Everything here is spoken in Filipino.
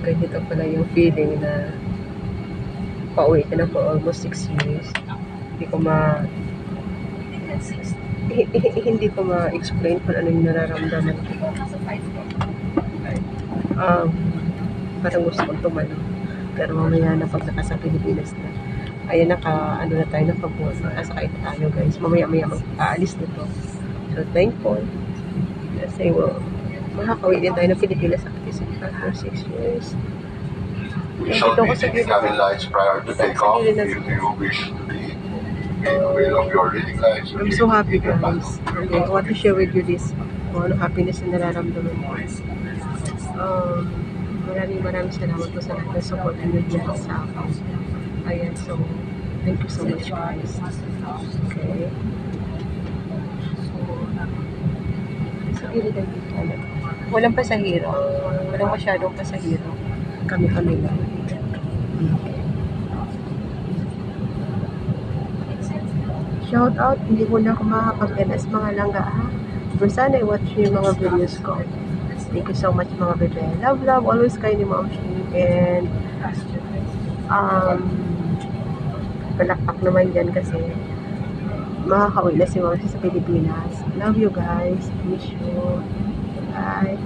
ganito pala yung feeling na pauwi ka na for almost 6 years. Hindi ko hindi ko ma-explain kung ano yung nararamdaman ko. Parang gusto kong tumalo. Pero mamaya na pag nasa Pilipinas na. Ayan, ano na tayo, nakasakay na tayo guys. Mamaya mag-aalis na to. So thankful. Kasi makakauwi din tayo ng Pilipinas after 6 years. We shall be taking cabin lights prior to takeoff. If you wish to be made aware of your reading lights. I'm so happy guys. Okay, I want to share with you this happiness na nararamdaman ko. Maraming salamat po sa lahat ng support niyo dyan sa akin. Ayan, so thank you so much guys. Okay. So gilid ang dito. Walang pasahero. Walang masyadong pasahero. Kami lang. Shout out, hindi ko na ako makakapag-NS mga langga ha. Pero sana i-watch yung mga videos ko. Thank you so much mga bebe. Love, always kayo ni Ma'am Shi. And palakpak naman dyan kasi makakauwi na si Ma'am Shi sa Pilipinas. Love you guys. Miss you. Bye.